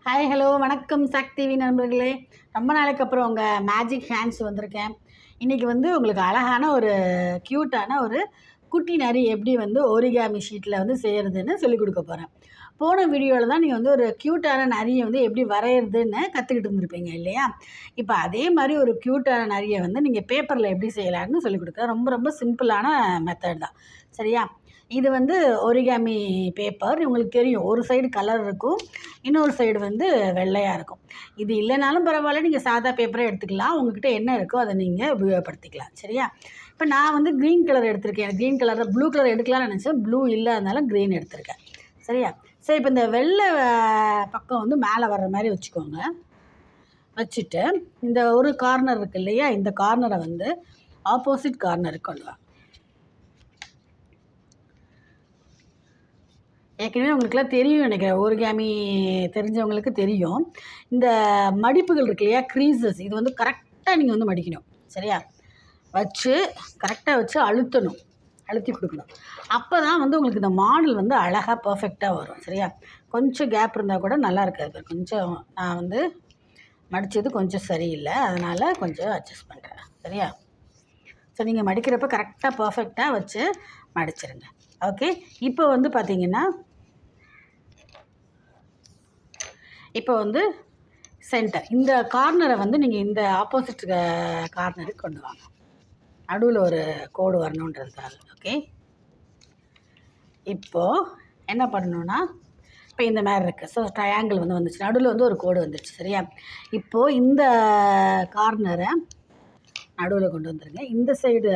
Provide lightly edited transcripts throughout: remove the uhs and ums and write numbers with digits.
Hi hello வணக்கம் சக்திவி நண்பர்களே. ரொம்ப நாளைக்கு அப்புறம் உங்கள் மேஜிக் ஹேண்ட்ஸ் வந்திருக்கேன். இன்றைக்கி உங்களுக்கு அழகான ஒரு க்யூட்டான ஒரு குட்டி நரி எப்படி ஓரிகாமி ஷீட்டில் செய்கிறதுன்னு சொல்லிக் கொடுக்க போகிறேன். போன வீடியோவில் தான் நீங்கள் ஒரு க்யூட்டான நரியை எப்படி வரைகிறதுன்னு கற்றுக்கிட்டு இருந்திருப்பீங்க இல்லையா? இப்போ அதே மாதிரி ஒரு க்யூட்டான நரியை நீங்கள் பேப்பரில் எப்படி செய்யலான்னு சொல்லிக் கொடுக்குறேன். ரொம்ப ரொம்ப சிம்பிளான மெத்தட் தான். சரியா? இது ஒரிகாமி பேப்பர். உங்களுக்கு தெரியும், ஒரு சைடு கலர் இருக்கும், இன்னொரு சைடு வெள்ளையாக இருக்கும். இது இல்லைனாலும் பரவாயில்ல, நீங்கள் சாதா பேப்பரை எடுத்துக்கலாம். உங்கள்கிட்ட என்ன இருக்கோ அதை நீங்கள் உபயோகப்படுத்திக்கலாம். சரியா? இப்போ நான் க்ரீன் கலர் எடுத்திருக்கேன். க்ரீன் கலரில் ப்ளூ கலர் எடுக்கலாம்னு நினச்சேன். ப்ளூ இல்லாதனால க்ரீன் எடுத்திருக்கேன். சரியா? சரி, இப்போ இந்த வெள்ளை பக்கம் மேலே வர்ற மாதிரி வச்சுக்கோங்க. வச்சுட்டு இந்த ஒரு கார்னர் இருக்குது இல்லையா, இந்த கார்னரை ஆப்போசிட் கார்னருக்கு கொண்டு வாங்க. ஏற்கனவே உங்களுக்குலாம் தெரியும் நினைக்கிறேன், ஓரிகாமி தெரிஞ்சவங்களுக்கு தெரியும். இந்த மடிப்புகள் இருக்கு இல்லையா, க்ரீசஸ், இது கரெக்டாக நீங்கள் மடிக்கணும். சரியா? வச்சு கரெக்டாக வச்சு அழுத்தி கொடுக்கணும். அப்போ தான் உங்களுக்கு இந்த மாடல் அழகாக பர்ஃபெக்டாக வரும். சரியா? கொஞ்சம் கேப் இருந்தால் கூட நல்லா இருக்காது. கொஞ்சம் நான் மடித்தது கொஞ்சம் சரியில்லை, அதனால் கொஞ்சம் அட்ஜஸ்ட் பண்ணுறேன். சரியா? ஸோ நீங்கள் மடிக்கிறப்ப கரெக்டாக பர்ஃபெக்டாக வச்சு மடிச்சிருங்க. ஓகே. இப்போ பார்த்தீங்கன்னா, இப்போ சென்டர் இந்த கார்னரை நீங்கள் இந்த ஆப்போசிட் கார்னருக்கு கொண்டு வாங்க. நடுவில் ஒரு கோடு வரணுன்றதுக்காக. ஓகே. இப்போது என்ன பண்ணணுன்னா, இப்போ இந்த மாதிரி இருக்குது. ஸோ ட்ரையாங்கிள் வந்துச்சு, நடுவில் ஒரு கோடு வந்துடுச்சு. சரியா? இப்போது இந்த கார்னரை நடுவில் கொண்டு வந்துடுங்க. இந்த சைடு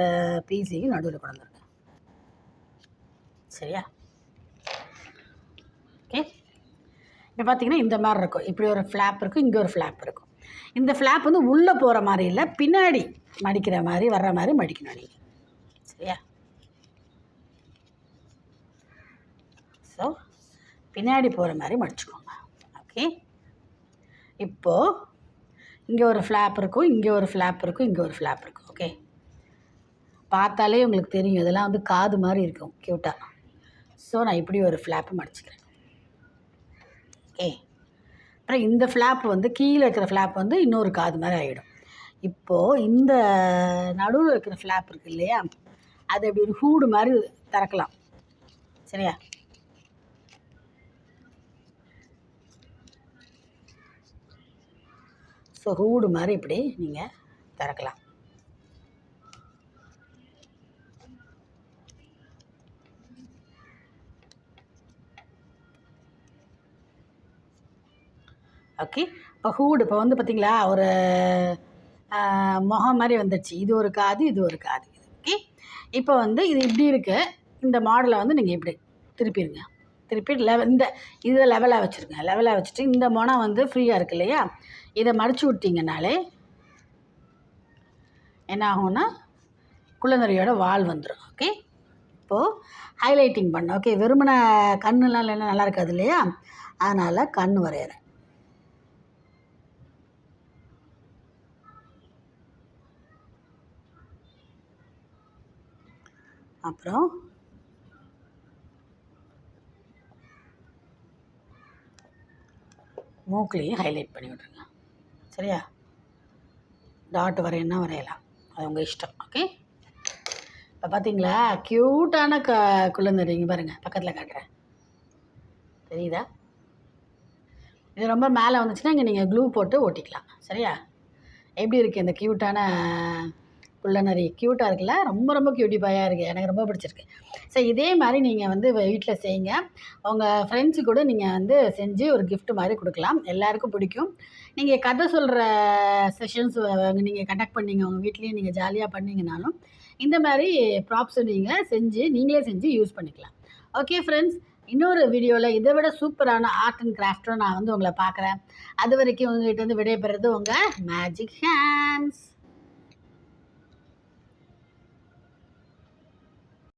பீஸையும் நடுவில் கொண்டு வந்துடுங்க. சரியா? ஓகே. இப்போ பார்த்தீங்கன்னா இந்த மாதிரி இருக்கும். இப்படி ஒரு ஃப்ளாப் இருக்கும், இங்கே ஒரு ஃப்ளாப் இருக்கும். இந்த ஃப்ளாப் உள்ளே போகிற மாதிரி இல்லை, பின்னாடி மடிக்கிற மாதிரி வர்ற மாதிரி மடிக்கணும் நீங்கள். சரியா? ஸோ பின்னாடி போகிற மாதிரி மடிச்சுக்கோங்க. ஓகே. இப்போது இங்கே ஒரு ஃப்ளாப் இருக்கும், இங்கே ஒரு ஃப்ளாப் இருக்கும், இங்கே ஒரு ஃப்ளாப் இருக்கும். ஓகே. பார்த்தாலே உங்களுக்கு தெரியும், இதெல்லாம் காது மாதிரி இருக்கும் க்யூட்டாக. ஸோ நான் இப்படி ஒரு ஃப்ளாப்பு மடிச்சுக்கிறேன். ஓகே. அப்புறம் இந்த ஃப்ளாப் கீழே இருக்கிற ஃப்ளாப் இன்னொரு காது மாதிரி ஆகிடும். இப்போது இந்த நடுவில் இருக்கிற ஃப்ளாப் இருக்குது இல்லையா, அது அப்படி ஒரு ஹூடு மாதிரி திறக்கலாம். சரியா? ஸோ ஹூடு மாதிரி இப்படி நீங்கள் திறக்கலாம். ஓகே. இப்போ ஹூடு இப்போ பார்த்தீங்களா, ஒரு முகம் மாதிரி வந்துடுச்சு. இது ஒரு காது, இது ஒரு காது. ஓகே. இப்போ இது இப்படி இருக்குது. இந்த மாடலை நீங்கள் இப்படி திருப்பிடுங்க. திருப்பி இந்த இதை லெவலாக வச்சுருங்க. லெவலாக வச்சுட்டு இந்த முனம் ஃப்ரீயாக இருக்குது இல்லையா, இதை மடித்து விட்டிங்கனாலே என்ன ஆகும்னா, குள்ளநரியோட வால் வந்துடும். ஓகே. இப்போது ஹைலைட்டிங் பண்ண. ஓகே. வெறுமனை கண்ணுலாம் இல்லைன்னா நல்லா இருக்காது இல்லையா, அதனால் கண் வரைகிறேன். அப்புறம் மூக்குலையும் ஹைலைட் பண்ணி விட்ருங்க. சரியா? டாட் வரையன்னா வரையலாம், அது உங்கள் இஷ்டம். ஓகே. இப்போ பார்த்தீங்களா, க்யூட்டான குள்ளநரிங்க பாருங்கள், பக்கத்தில் காட்டுறேன், தெரியுதா? இது ரொம்ப மேலே வந்துச்சுன்னா இங்கே நீங்கள் க்ளூ போட்டு ஒட்டிக்கலாம். சரியா? எப்படி இருக்குது இந்த க்யூட்டான குள்ளநரி? க்யூட்டாக இருக்குல்ல, ரொம்ப ரொம்ப க்யூட்டி பாயாக இருக்குது, எனக்கு ரொம்ப பிடிச்சிருக்கு. ஸோ இதே மாதிரி நீங்கள் வீட்டில் செய்யுங்க. உங்கள் ஃப்ரெண்ட்ஸு கூட நீங்கள் செஞ்சு ஒரு கிஃப்ட் மாதிரி கொடுக்கலாம், எல்லாேருக்கும் பிடிக்கும். நீங்கள் கதை சொல்கிற செஷன்ஸ் நீங்கள் கண்டக்ட் பண்ணிங்க, உங்கள் வீட்லேயும் நீங்கள் ஜாலியாக பண்ணிங்கனாலும் இந்த மாதிரி ப்ராப்ஸை நீங்கள் நீங்களே செஞ்சு யூஸ் பண்ணிக்கலாம். ஓகே ஃப்ரெண்ட்ஸ், இன்னொரு வீடியோவில் இதை விட சூப்பரான ஆர்ட் அண்ட் கிராஃப்டும் நான் உங்களை பார்க்குறேன். அது வரைக்கும் உங்கள்கிட்ட விடைபெறுறது உங்கள் மேஜிக் ஹேண்ட்ஸ்.